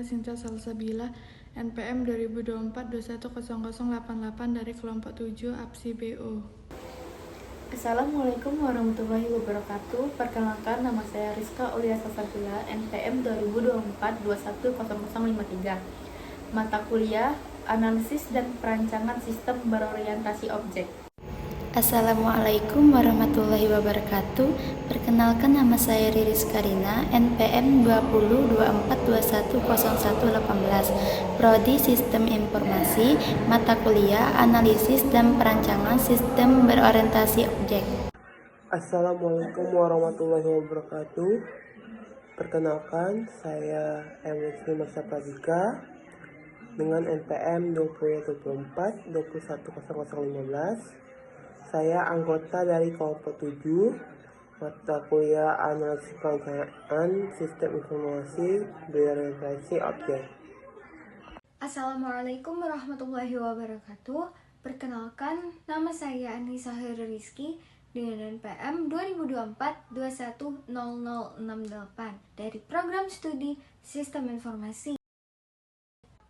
Sinta Salsabila NPM 2024-210088 dari kelompok 7 APSI BO. Assalamualaikum warahmatullahi wabarakatuh. Perkenalkan, nama saya Rizka Aulia Salsabila NPM 2024-210053. Mata kuliah Analisis dan Perancangan Sistem Berorientasi Objek. Assalamualaikum warahmatullahi wabarakatuh. Perkenalkan, nama saya Riris Karina, NPM 2024210118, Prodi Sistem Informasi, mata kuliah Analisis dan Perancangan Sistem Berorientasi Objek. Assalamualaikum warahmatullahi wabarakatuh. Perkenalkan, saya Emil Masa Pradika dengan NPM 2024-210015. Saya anggota dari kelompok 7 mata kuliah Analisis Perancangan Sistem Informasi Berorientasi Objek. Assalamualaikum warahmatullahi wabarakatuh. Perkenalkan, nama saya Anissa Heri Rizky dengan NPM 2024-210068 dari Program Studi Sistem Informasi.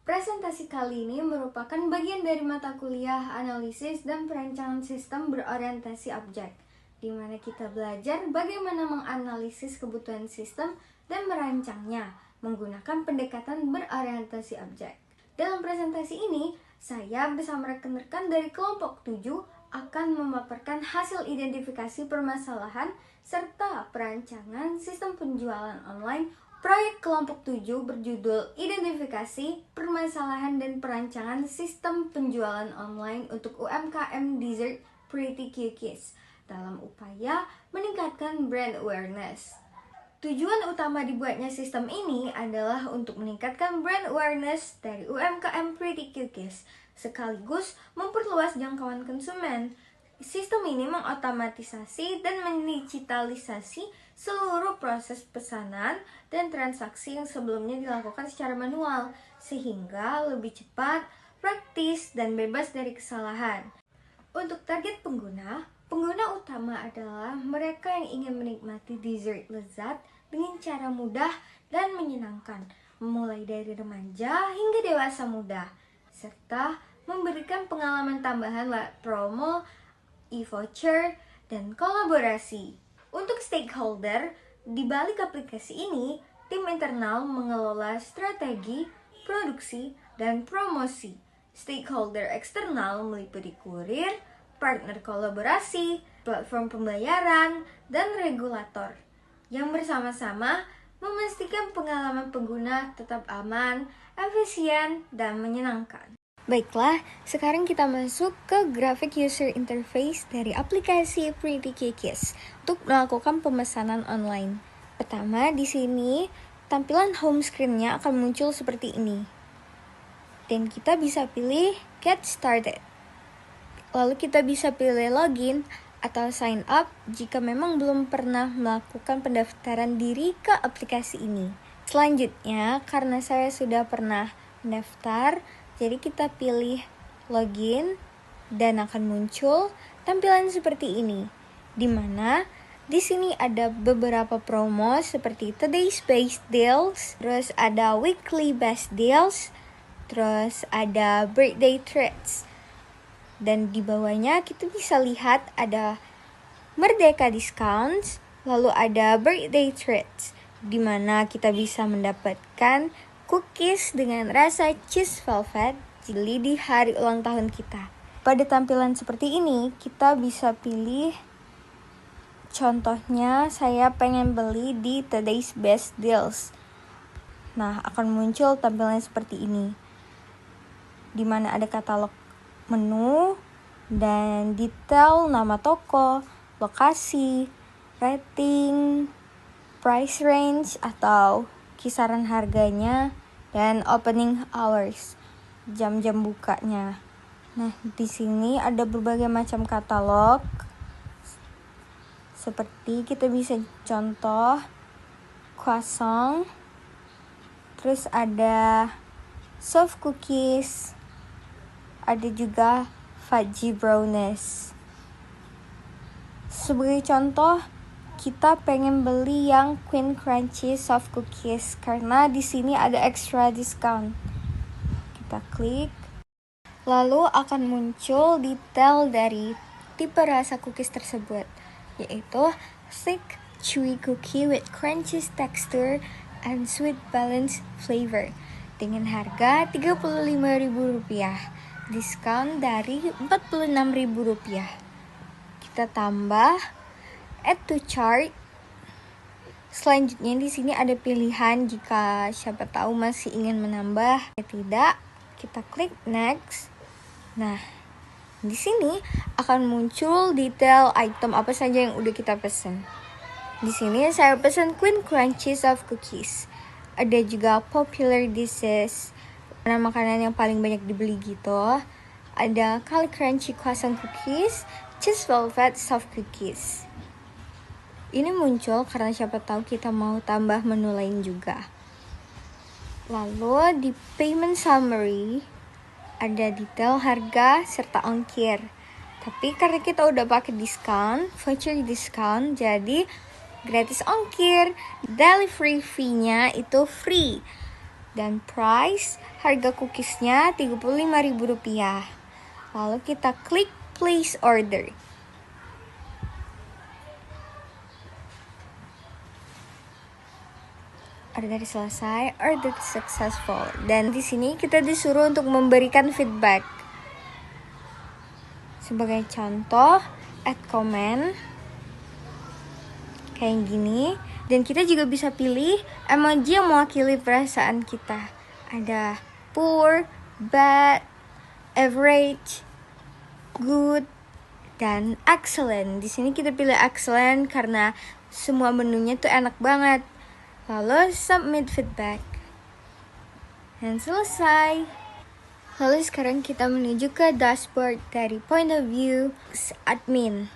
Presentasi kali ini merupakan bagian dari mata kuliah Analisis dan Perancangan Sistem Berorientasi Objek, di mana kita belajar bagaimana menganalisis kebutuhan sistem dan merancangnya menggunakan pendekatan berorientasi objek. Dalam presentasi ini, saya bersama rekan-rekan dari kelompok 7 akan memaparkan hasil identifikasi permasalahan serta perancangan sistem penjualan online proyek kelompok 7 berjudul Identifikasi, Permasalahan dan Perancangan Sistem Penjualan Online untuk UMKM Dessert Pretty Cookies dalam upaya meningkatkan brand awareness. Tujuan utama dibuatnya sistem ini adalah untuk meningkatkan brand awareness dari UMKM Pretty Cookies, sekaligus memperluas jangkauan konsumen. Sistem ini mengotomatisasi dan mendigitalisasi seluruh proses pesanan dan transaksi yang sebelumnya dilakukan secara manual, sehingga lebih cepat, praktis, dan bebas dari kesalahan. Untuk target pengguna utama adalah mereka yang ingin menikmati dessert lezat dengan cara mudah dan menyenangkan, mulai dari remaja hingga dewasa muda, serta memberikan pengalaman tambahan lewat promo, e-voucher, dan kolaborasi. Untuk stakeholder, di balik aplikasi ini, tim internal mengelola strategi, produksi, dan promosi. Stakeholder eksternal meliputi kurir, partner kolaborasi, platform pembayaran, dan regulator, yang bersama-sama memastikan pengalaman pengguna tetap aman, efisien, dan menyenangkan. Baiklah, sekarang kita masuk ke grafik user interface dari aplikasi Pretty Cookies untuk melakukan pemesanan online. Pertama, di sini tampilan home screen-nya akan muncul seperti ini. Dan kita bisa pilih Get Started. Lalu kita bisa pilih login atau sign up jika memang belum pernah melakukan pendaftaran diri ke aplikasi ini. Selanjutnya, karena saya sudah pernah mendaftar, jadi kita pilih login dan akan muncul tampilan seperti ini, di mana di sini ada beberapa promo seperti Today's Best Deals, terus ada Weekly Best Deals, terus ada Birthday Treats. Dan di bawahnya kita bisa lihat ada Merdeka Discounts, lalu ada Birthday Treats, di mana kita bisa mendapatkan cookies dengan rasa cheese velvet jeli di hari ulang tahun kita. Pada tampilan seperti ini, kita bisa pilih, contohnya saya pengen beli di Today's Best Deals. Nah, akan muncul tampilan seperti ini, di mana ada katalog menu dan detail nama toko, lokasi, rating, price range atau kisaran harganya, dan opening hours, jam-jam bukanya. Nah, di sini ada berbagai macam katalog. Seperti kita bisa contoh croissant, terus ada soft cookies, ada juga fudgy brownies. Sebagai contoh, kita pengen beli yang Queen Crunchy Soft Cookies karena di sini ada extra discount. Kita klik. Lalu akan muncul detail dari tipe rasa cookies tersebut, yaitu thick chewy cookie with crunchy texture and sweet balance flavor dengan harga Rp35.000, diskon dari Rp46.000. Kita tambah add to cart. Selanjutnya di sini ada pilihan jika siapa tahu masih ingin menambah. Tidak, kita klik next. Nah, di sini akan muncul detail item apa saja yang udah kita pesen. Di sini saya pesan Queen Crunchy Soft Cookies. Ada juga popular dishes, makanan yang paling banyak dibeli gitu. Ada Kali Crunchy Croissant Cookies, Cheese Velvet Soft Cookies. Ini muncul karena siapa tahu kita mau tambah menu lain juga. Lalu di payment summary ada detail harga serta ongkir. Tapi karena kita udah pakai diskon, voucher diskon, jadi gratis ongkir. Delivery fee-nya itu free. Dan price harga cookiesnya Rp35.000. Lalu kita klik place order. Order selesai, order successful. Dan di sini kita disuruh untuk memberikan feedback. Sebagai contoh, add comment kayak gini. Dan kita juga bisa pilih emoji yang mewakili perasaan kita. Ada poor, bad, average, good, dan excellent. Di sini kita pilih excellent karena semua menunya tuh enak banget. Lalu submit feedback. Dan selesai. Lalu sekarang kita menuju ke dashboard dari point of view admin.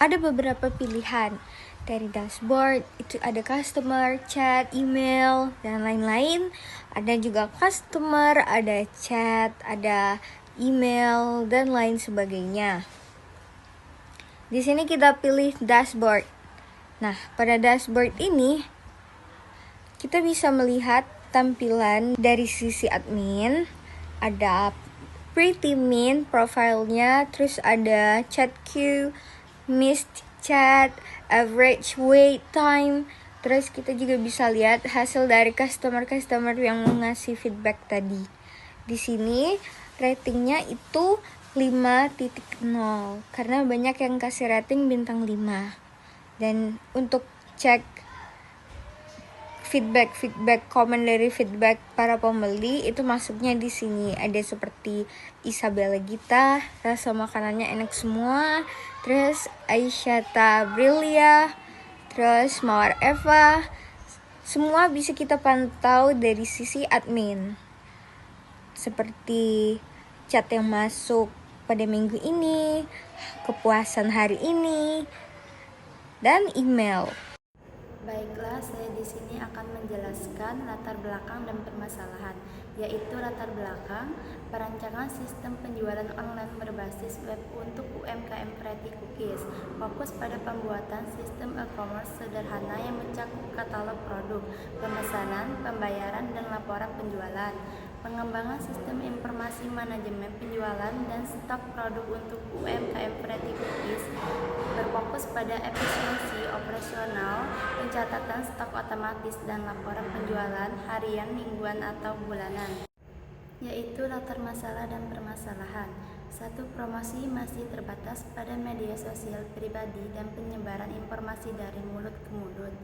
Ada beberapa pilihan dari dashboard, itu ada customer, chat, email, dan lain-lain. Ada juga customer, ada chat, ada email, dan lain sebagainya. Di sini kita pilih dashboard. Nah, pada dashboard ini kita bisa melihat tampilan dari sisi admin. Ada pretty min profilnya, terus ada chat queue, missed chat, average wait time. Terus kita juga bisa lihat hasil dari customer yang ngasih feedback tadi. Di sini ratingnya itu 5.0 karena banyak yang kasih rating bintang 5. Dan untuk cek feedback komen dari feedback para pembeli itu masuknya di sini. Ada seperti Isabella Gita, rasa makanannya enak semua. Terus Aisyata Brilia, terus Mawar Eva. Semua bisa kita pantau dari sisi admin. Seperti chat yang masuk pada minggu ini, kepuasan hari ini, dan email. Baiklah, saya di sini akan menjelaskan latar belakang dan permasalahan, yaitu latar belakang perancangan sistem penjualan online berbasis web untuk UMKM Pretty Cookies. Fokus pada pembuatan sistem e-commerce sederhana yang mencakup katalog produk, pemesanan, pembayaran, dan laporan penjualan. Pengembangan sistem informasi manajemen penjualan dan stok produk untuk UMKM Pretty Cookies berfokus pada efisiensi operasional, pencatatan stok otomatis, dan laporan penjualan harian, mingguan, atau bulanan. Yaitu latar masalah dan permasalahan. 1. Promosi masih terbatas pada media sosial pribadi dan penyebaran informasi dari mulut ke mulut.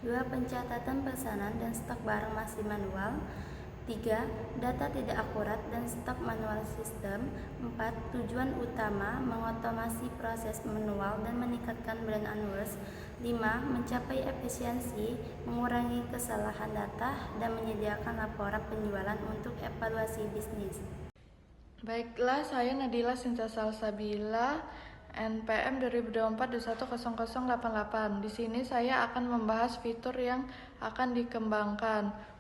2. Pencatatan pesanan dan stok barang masih manual. 3. Data tidak akurat dan stok manual sistem. 4. Tujuan utama mengotomasi proses manual dan meningkatkan brand awareness. 5. Mencapai efisiensi, mengurangi kesalahan data, dan menyediakan laporan penjualan untuk evaluasi bisnis. Baiklah, saya Nadila Sinta Salsabila, NPM 2024-210088. Di sini saya akan membahas fitur yang akan dikembangkan.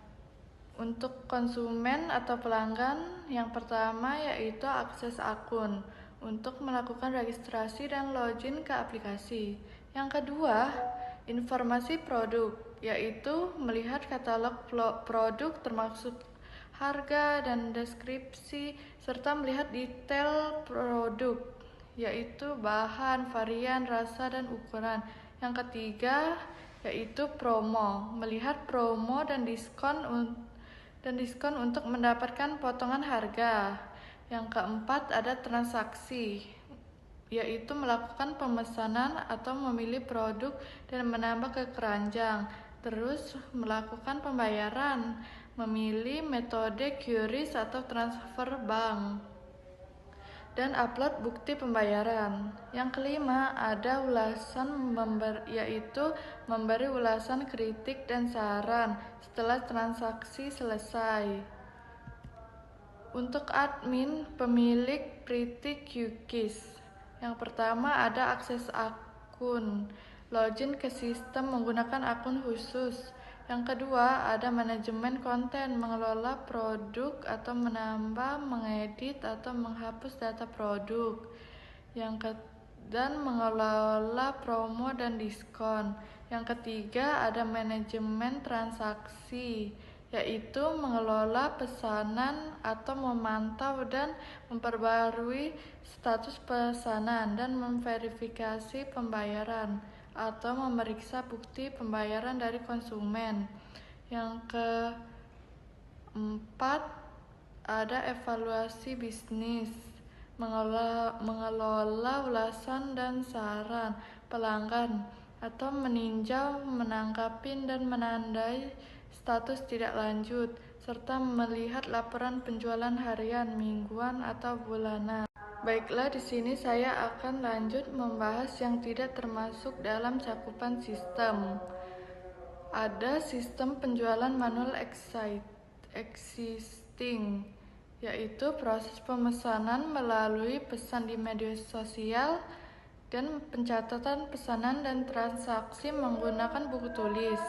Untuk konsumen atau pelanggan, yang pertama yaitu akses akun untuk melakukan registrasi dan login ke aplikasi. Yang kedua Informasi produk, yaitu melihat katalog produk termasuk harga dan deskripsi, serta melihat detail produk, yaitu bahan, varian, rasa, dan ukuran. Yang ketiga, yaitu promo, melihat promo dan diskon untuk mendapatkan potongan harga. Yang keempat, ada transaksi, yaitu melakukan pemesanan atau memilih produk dan menambah ke keranjang. Terus melakukan pembayaran, memilih metode QRIS atau transfer bank, dan upload bukti pembayaran. Yang kelima, ada ulasan yaitu memberi ulasan kritik dan saran setelah transaksi selesai. Untuk admin, pemilik pretty cookies. Yang pertama ada akses akun, login ke sistem menggunakan akun khusus. Yang kedua ada manajemen konten, mengelola produk atau menambah, mengedit atau menghapus data produk. Dan mengelola promo dan diskon. Yang ketiga ada manajemen transaksi, yaitu mengelola pesanan atau memantau dan memperbarui status pesanan dan memverifikasi pembayaran atau memeriksa bukti pembayaran dari konsumen. Yang keempat, ada evaluasi bisnis, mengelola ulasan dan saran pelanggan atau meninjau, menanggapi dan menandai status tidak lanjut, serta melihat laporan penjualan harian, mingguan, atau bulanan. Baiklah, di sini saya akan lanjut membahas yang tidak termasuk dalam cakupan sistem. Ada sistem penjualan manual existing, yaitu proses pemesanan melalui pesan di media sosial dan pencatatan pesanan dan transaksi menggunakan buku tulis.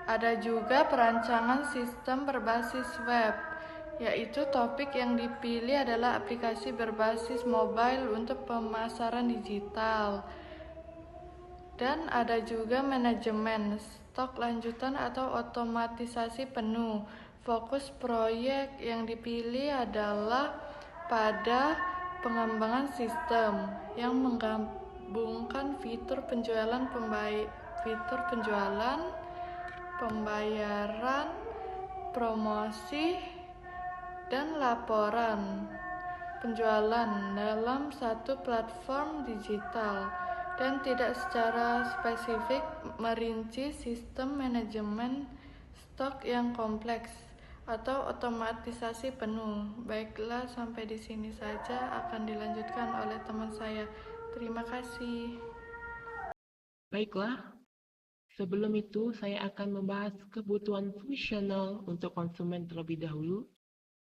Ada juga perancangan sistem berbasis web, yaitu topik yang dipilih adalah aplikasi berbasis mobile untuk pemasaran digital. Dan ada juga manajemen stok lanjutan atau otomatisasi penuh. Fokus proyek yang dipilih adalah pada pengembangan sistem yang menggabungkan fitur penjualan, pembayaran, promosi, dan laporan penjualan dalam satu platform digital, dan tidak secara spesifik merinci sistem manajemen stok yang kompleks atau otomatisasi penuh. Baiklah, sampai di sini saja, akan dilanjutkan oleh teman saya. Terima kasih. Baiklah, sebelum itu saya akan membahas kebutuhan fungsional untuk konsumen terlebih dahulu.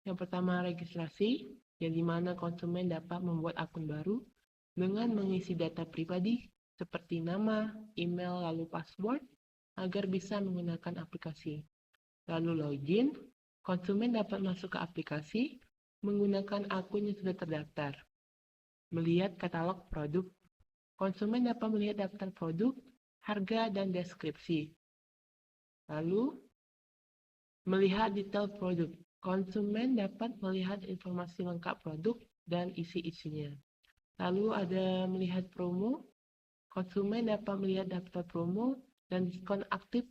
Yang pertama, registrasi, yang dimana konsumen dapat membuat akun baru dengan mengisi data pribadi seperti nama, email, lalu password agar bisa menggunakan aplikasi. Lalu login, konsumen dapat masuk ke aplikasi menggunakan akun yang sudah terdaftar. Melihat katalog produk, konsumen dapat melihat daftar produk, harga, dan deskripsi. Lalu, melihat detail produk. Konsumen dapat melihat informasi lengkap produk dan isi-isinya. Lalu ada melihat promo. Konsumen dapat melihat daftar promo dan diskon aktif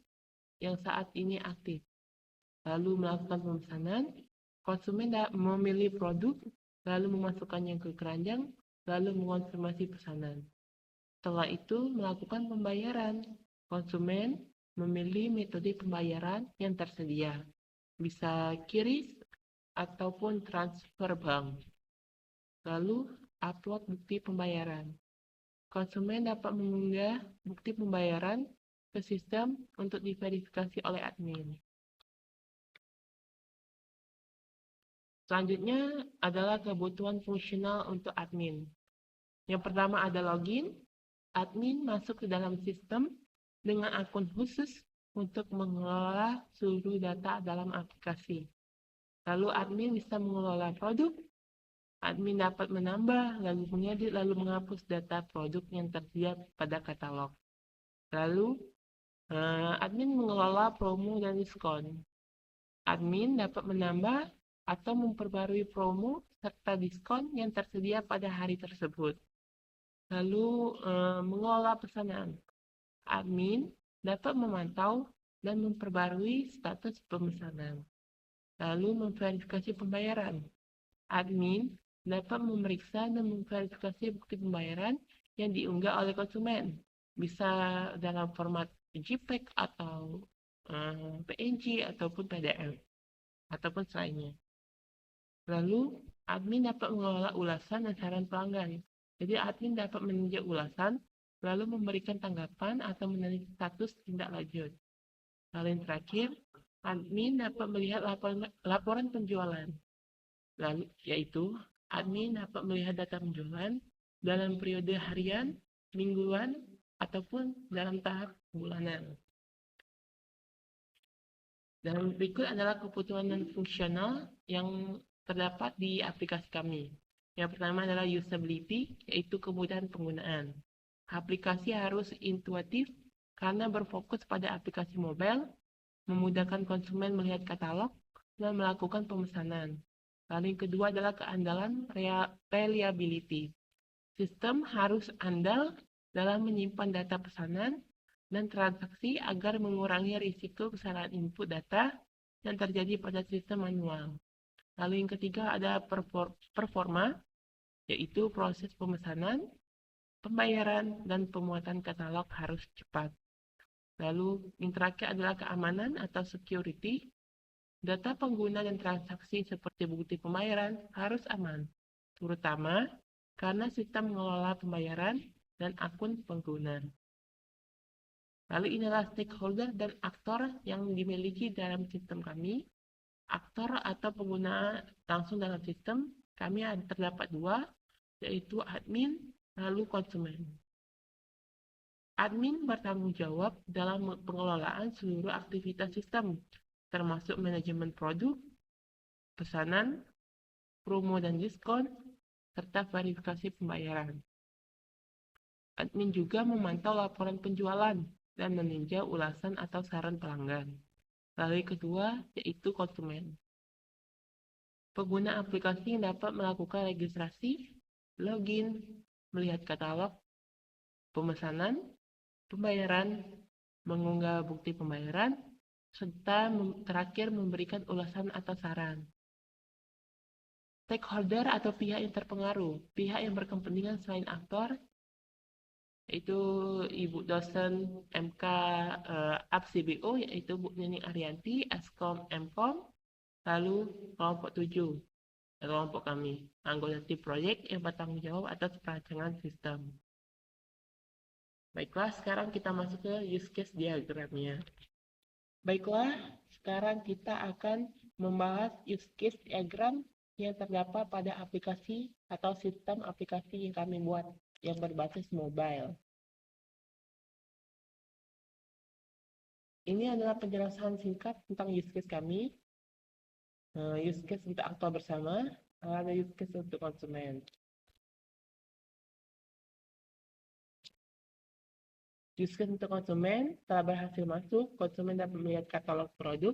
yang saat ini aktif. Lalu melakukan pemesanan. Konsumen memilih produk, lalu memasukkannya ke keranjang, lalu mengonfirmasi pesanan. Setelah itu melakukan pembayaran. Konsumen memilih metode pembayaran yang tersedia. Bisa QRIS ataupun transfer bank. Lalu upload bukti pembayaran. Konsumen dapat mengunggah bukti pembayaran ke sistem untuk diverifikasi oleh admin. Selanjutnya adalah kebutuhan fungsional untuk admin. Yang pertama ada login. Admin masuk ke dalam sistem dengan akun khusus untuk mengelola seluruh data dalam aplikasi. Lalu admin bisa mengelola produk. Admin dapat menambah, lalu mengedit, lalu menghapus data produk yang tersedia pada katalog. Lalu, admin mengelola promo dan diskon. Admin dapat menambah atau memperbarui promo serta diskon yang tersedia pada hari tersebut. Lalu, mengelola pesanan. Admin dapat memantau dan memperbarui status pemesanan. Lalu, memverifikasi pembayaran. Admin dapat memeriksa dan memverifikasi bukti pembayaran yang diunggah oleh konsumen. Bisa dalam format JPEG atau PNG ataupun PDF ataupun selainnya. Lalu, admin dapat mengelola ulasan dan saran pelanggan. Jadi, admin dapat meninjau ulasan, lalu memberikan tanggapan atau menilai status tindak lanjut. Lalu yang terakhir, admin dapat melihat laporan penjualan. Lalu, yaitu, admin dapat melihat data penjualan dalam periode harian, mingguan, ataupun dalam tahap bulanan. Dan berikut adalah kebutuhan non-fungsional yang terdapat di aplikasi kami. Yang pertama adalah usability, yaitu kemudahan penggunaan. Aplikasi harus intuitif karena berfokus pada aplikasi mobile, memudahkan konsumen melihat katalog, dan melakukan pemesanan. Lalu yang kedua adalah keandalan reliability. Sistem harus andal dalam menyimpan data pesanan dan transaksi agar mengurangi risiko kesalahan input data yang terjadi pada sistem manual. Lalu yang ketiga ada performa, yaitu proses pemesanan, pembayaran, dan pemuatan katalog harus cepat. Lalu yang terakhir adalah keamanan atau security. Data pengguna dan transaksi seperti bukti pembayaran harus aman, terutama karena sistem mengelola pembayaran dan akun pengguna. Lalu inilah stakeholder dan aktor yang dimiliki dalam sistem kami. Aktor atau pengguna langsung dalam sistem kami terdapat dua, yaitu admin lalu konsumen. Admin bertanggung jawab dalam pengelolaan seluruh aktivitas sistem, termasuk manajemen produk, pesanan, promo dan diskon, serta verifikasi pembayaran. Admin juga memantau laporan penjualan dan meninjau ulasan atau saran pelanggan. Lalu yang kedua, yaitu konsumen. Pengguna aplikasi yang dapat melakukan registrasi, login, melihat katalog, pemesanan, pembayaran, mengunggah bukti pembayaran, serta terakhir memberikan ulasan atau saran. Stakeholder atau pihak yang terpengaruh, pihak yang berkepentingan selain aktor, yaitu Ibu dosen MK APSIBO, yaitu Bu Nining Arianti, Askom Mkom, lalu kelompok 7, kelompok kami, anggota tim proyek yang bertanggung jawab atas perancangan sistem. Baiklah, sekarang kita masuk ke use case diagramnya. Baiklah, sekarang kita akan membahas use case diagram yang terdapat pada aplikasi atau sistem aplikasi yang kami buat yang berbasis mobile. Ini adalah penjelasan singkat tentang use case kami. Use case untuk aktor bersama, ada use case untuk konsumen. Use case untuk konsumen, setelah berhasil masuk, konsumen dapat melihat katalog produk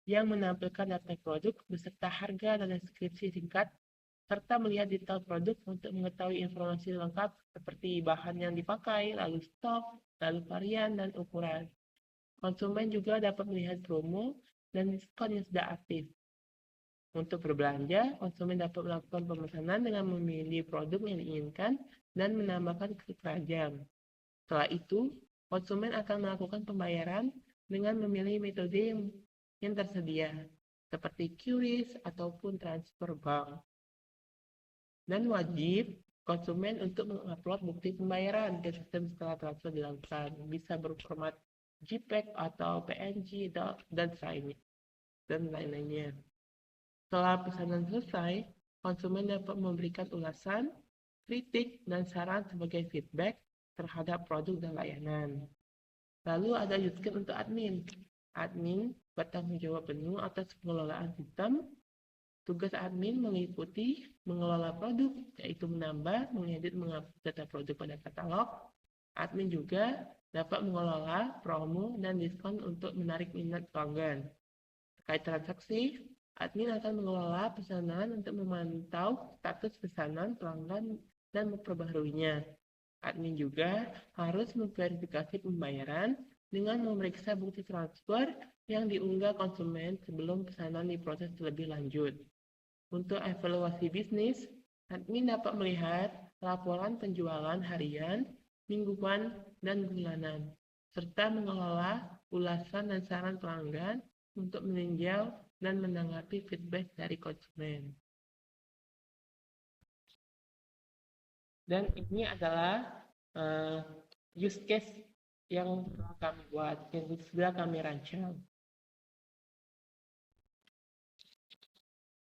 yang menampilkan data produk beserta harga dan deskripsi singkat, serta melihat detail produk untuk mengetahui informasi lengkap seperti bahan yang dipakai, lalu stok, lalu varian, dan ukuran. Konsumen juga dapat melihat promo dan diskon yang sudah aktif. Untuk berbelanja, konsumen dapat melakukan pemesanan dengan memilih produk yang diinginkan dan menambahkan klik rajang. Setelah itu, konsumen akan melakukan pembayaran dengan memilih metode yang tersedia, seperti QRIS ataupun transfer bank. Dan wajib konsumen untuk mengupload bukti pembayaran ke sistem setelah transfer dilakukan. Bisa berformat JPEG atau PNG dan lain-lainnya. Setelah pesanan selesai, konsumen dapat memberikan ulasan, kritik, dan saran sebagai feedback terhadap produk dan layanan. Lalu ada use case untuk admin. Admin bertanggung jawab penuh atas pengelolaan sistem. Tugas admin meliputi mengelola produk, yaitu menambah, mengedit, menghapus data produk pada katalog. admin juga dapat mengelola promo dan diskon untuk menarik minat pelanggan. Terkait transaksi, admin akan mengelola pesanan untuk memantau status pesanan pelanggan dan memperbaharuinya. Admin juga harus memverifikasi pembayaran dengan memeriksa bukti transfer yang diunggah konsumen sebelum pesanan diproses lebih lanjut. Untuk evaluasi bisnis, admin dapat melihat laporan penjualan harian, mingguan, dan bulanan, serta mengelola ulasan dan saran pelanggan untuk meninjau dan menanggapi feedback dari konsumen. Dan ini adalah use case yang telah kami buat, yang sudah kami rancang.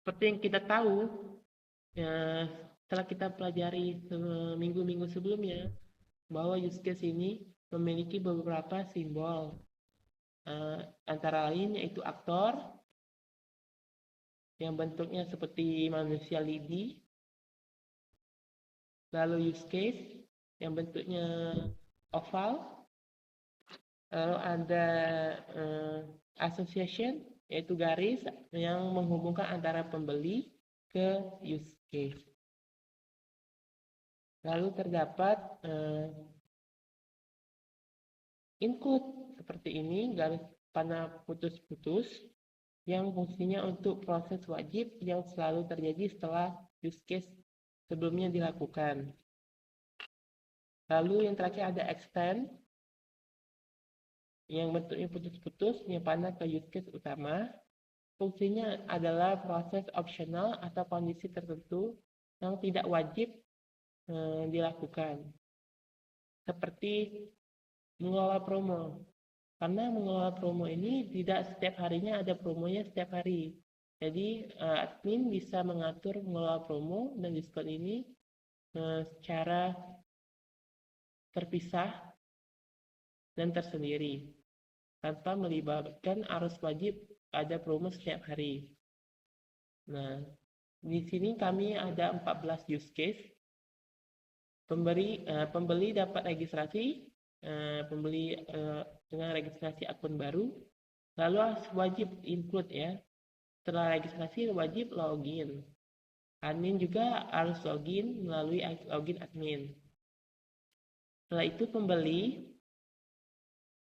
Seperti yang kita tahu, setelah kita pelajari minggu-minggu sebelumnya, bahwa use case ini memiliki beberapa simbol. Antara lain yaitu aktor, yang bentuknya seperti manusia lidi, lalu use case, yang bentuknya oval, lalu ada association, yaitu garis yang menghubungkan antara pembeli ke use case. Lalu terdapat include seperti ini, garis panah putus-putus, yang fungsinya untuk proses wajib yang selalu terjadi setelah use case sebelumnya dilakukan. Lalu yang terakhir ada extend, yang bentuknya putus-putus, yang panah ke use case utama. Fungsinya adalah proses opsional atau kondisi tertentu yang tidak wajib dilakukan. Seperti mengelola promo. Karena mengelola promo ini tidak setiap harinya ada promonya setiap hari. Jadi admin bisa mengatur mengelola promo dan diskon ini secara terpisah dan tersendiri, tanpa melibatkan arus wajib ada promo setiap hari. Nah, di sini kami ada 14 use case. Pembeli dapat registrasi, pembeli dengan registrasi akun baru, lalu wajib include ya. Setelah registrasi wajib login. Admin juga harus login melalui login admin. Setelah itu pembeli,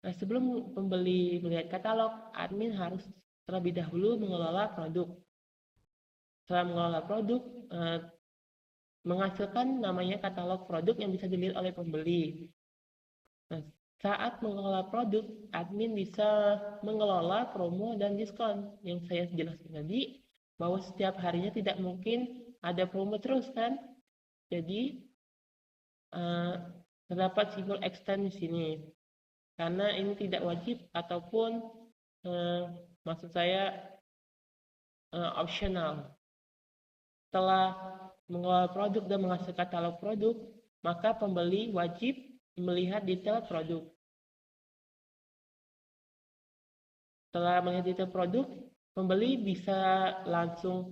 sebelum pembeli melihat katalog, admin harus terlebih dahulu mengelola produk. Setelah mengelola produk, menghasilkan namanya katalog produk yang bisa dilihat oleh pembeli. Nah, saat mengelola produk, admin bisa mengelola promo dan diskon. Yang saya jelaskan tadi, bahwa setiap harinya tidak mungkin ada promo terus kan. Jadi, terdapat simbol extend di sini. Karena ini tidak wajib ataupun maksud saya optional. Setelah mengelola produk dan menghasilkan katalog produk, maka pembeli wajib melihat detail produk. Setelah melihat detail produk, pembeli bisa langsung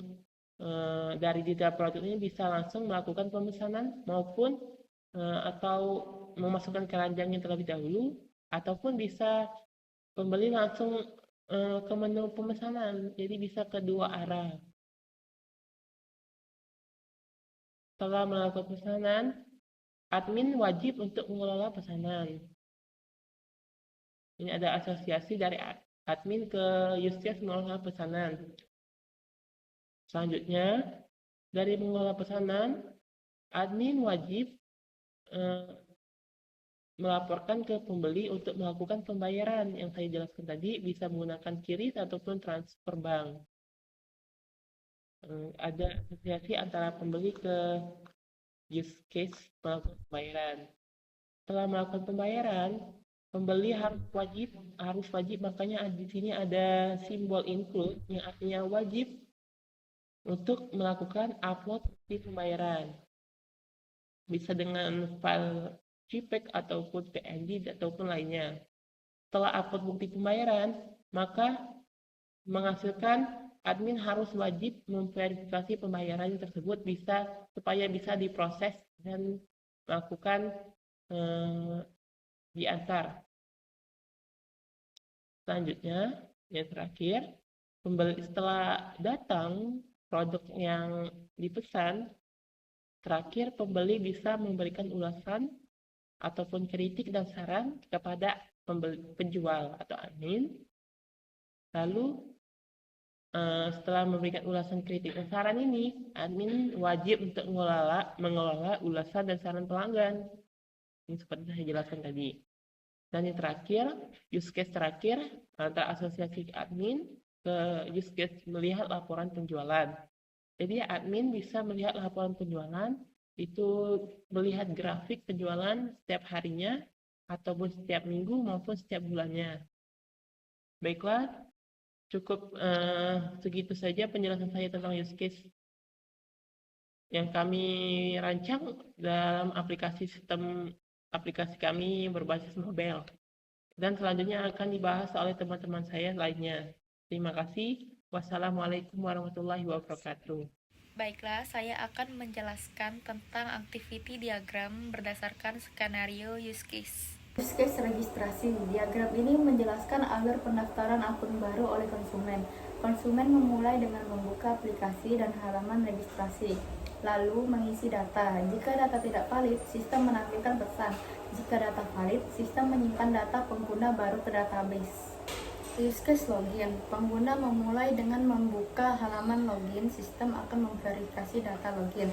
dari detail produk ini bisa langsung melakukan pemesanan maupun atau memasukkan keranjangnya terlebih dahulu, ataupun bisa pembeli langsung ke menu pemesanan, jadi bisa kedua arah. Setelah melakukan pesanan, admin wajib untuk mengelola pesanan. Ini ada asosiasi dari admin ke use case mengelola pesanan. Selanjutnya, dari mengelola pesanan, admin wajib melaporkan ke pembeli untuk melakukan pembayaran. Yang saya jelaskan tadi bisa menggunakan QRIS ataupun transfer bank. Ada asosiasi antara pembeli ke use case melakukan pembayaran. Setelah melakukan pembayaran, pembeli harus wajib, makanya di sini ada simbol include yang artinya wajib untuk melakukan upload di pembayaran. Bisa dengan file JPEG ataupun PNG ataupun lainnya. Setelah upload bukti pembayaran, maka menghasilkan admin harus wajib memverifikasi pembayaran tersebut supaya bisa diproses dan melakukan diantar. Selanjutnya, yang terakhir, pembeli setelah datang produk yang dipesan, terakhir pembeli bisa memberikan ulasan ataupun kritik dan saran kepada penjual atau admin. Lalu setelah memberikan ulasan kritik dan saran ini, admin wajib untuk mengelola ulasan dan saran pelanggan. Ini seperti saya jelaskan tadi. Dan yang terakhir, use case terakhir antara asosiasi admin ke use case melihat laporan penjualan. Jadi admin bisa melihat laporan penjualan, itu melihat grafik penjualan setiap harinya, ataupun setiap minggu maupun setiap bulannya. Baiklah, cukup segitu saja penjelasan saya tentang use case yang kami rancang dalam aplikasi kami berbasis mobile. Dan selanjutnya akan dibahas oleh teman-teman saya lainnya. Terima kasih. Wassalamualaikum warahmatullahi wabarakatuh. Baiklah, saya akan menjelaskan tentang activity diagram berdasarkan skenario use case. Use case registrasi. Diagram ini menjelaskan alur pendaftaran akun baru oleh konsumen. Konsumen memulai dengan membuka aplikasi dan halaman registrasi, lalu mengisi data. Jika data tidak valid, sistem menampilkan pesan. Jika data valid, sistem menyimpan data pengguna baru ke database. Use case login. Pengguna memulai dengan membuka halaman login, sistem akan memverifikasi data login.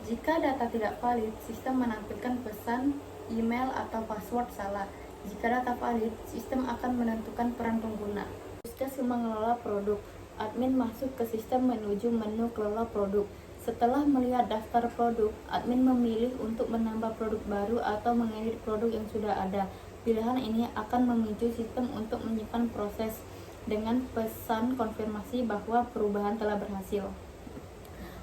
Jika data tidak valid, sistem menampilkan pesan email atau password salah. Jika data valid, sistem akan menentukan peran pengguna. Use case mengelola produk. Admin masuk ke sistem menuju menu kelola produk. Setelah melihat daftar produk, admin memilih untuk menambah produk baru atau mengedit produk yang sudah ada. Pilihan ini akan memicu sistem untuk menyimpan proses dengan pesan konfirmasi bahwa perubahan telah berhasil.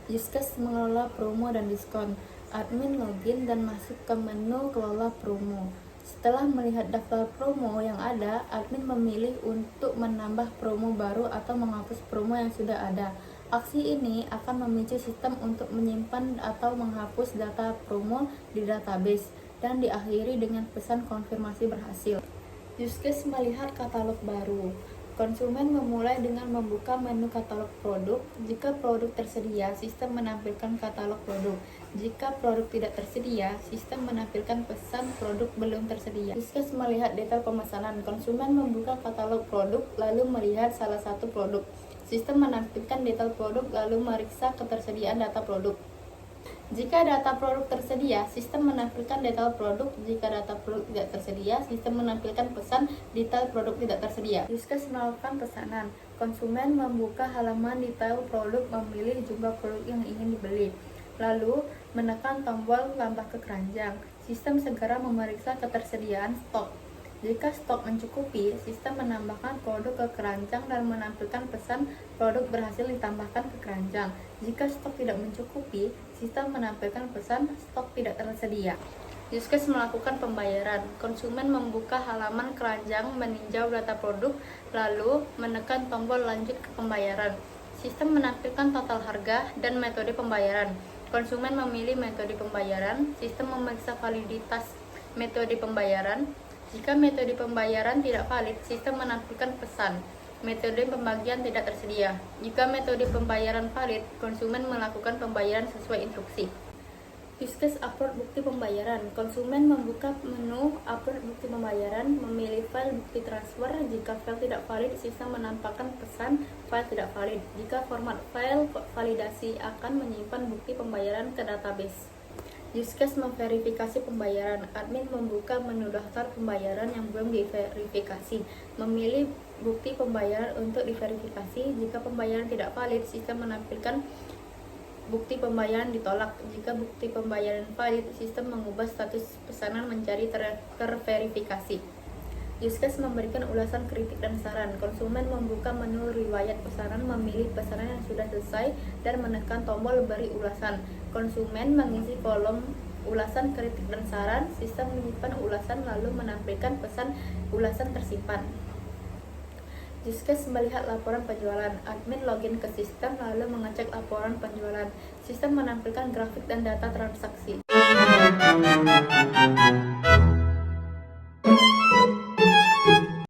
Use case mengelola promo dan diskon. Admin login dan masuk ke menu kelola promo. Setelah melihat daftar promo yang ada, admin memilih untuk menambah promo baru atau menghapus promo yang sudah ada. Aksi ini akan memicu sistem untuk menyimpan atau menghapus data promo di database dan diakhiri dengan pesan konfirmasi berhasil. Use case melihat katalog baru. Konsumen memulai dengan membuka menu katalog produk. Jika produk tersedia, sistem menampilkan katalog produk. Jika produk tidak tersedia, sistem menampilkan pesan produk belum tersedia. Use case melihat detail pemesanan. Konsumen membuka katalog produk lalu melihat salah satu produk. Sistem menampilkan detail produk lalu meriksa ketersediaan data produk. Jika data produk tersedia, sistem menampilkan detail produk. Jika data produk tidak tersedia, sistem menampilkan pesan detail produk tidak tersedia. Use case melakukan pesanan. Konsumen membuka halaman detail produk, memilih jumlah produk yang ingin dibeli, lalu menekan tombol tambah ke keranjang. Sistem segera memeriksa ketersediaan stok. Jika stok mencukupi, sistem menambahkan produk ke keranjang dan menampilkan pesan produk berhasil ditambahkan ke keranjang. Jika stok tidak mencukupi, sistem menampilkan pesan stok tidak tersedia. Use case melakukan pembayaran. Konsumen membuka halaman keranjang, meninjau data produk, lalu menekan tombol lanjut ke pembayaran. Sistem menampilkan total harga dan metode pembayaran. Konsumen memilih metode pembayaran. Sistem memeriksa validitas metode pembayaran. Jika metode pembayaran tidak valid, sistem menampilkan pesan metode pembagian tidak tersedia. Jika metode pembayaran valid, konsumen melakukan pembayaran sesuai instruksi. Use case upload bukti pembayaran. Konsumen membuka menu upload bukti pembayaran, memilih file bukti transfer. Jika file tidak valid, sistem menampakkan pesan file tidak valid. Jika format file validasi, akan menyimpan bukti pembayaran ke database. Use case memverifikasi pembayaran. Admin membuka menu daftar pembayaran yang belum diverifikasi, memilih bukti pembayaran untuk diverifikasi. Jika pembayaran tidak valid, sistem menampilkan bukti pembayaran ditolak. Jika bukti pembayaran valid, sistem mengubah status pesanan menjadi terverifikasi. Use case memberikan ulasan kritik dan saran. Konsumen membuka menu riwayat pesanan, memilih pesanan yang sudah selesai, dan menekan tombol beri ulasan. Konsumen mengisi kolom ulasan kritik dan saran. Sistem menyimpan ulasan lalu menampilkan pesan ulasan tersimpan. Use case melihat laporan penjualan. Admin login ke sistem lalu mengecek laporan penjualan. Sistem menampilkan grafik dan data transaksi.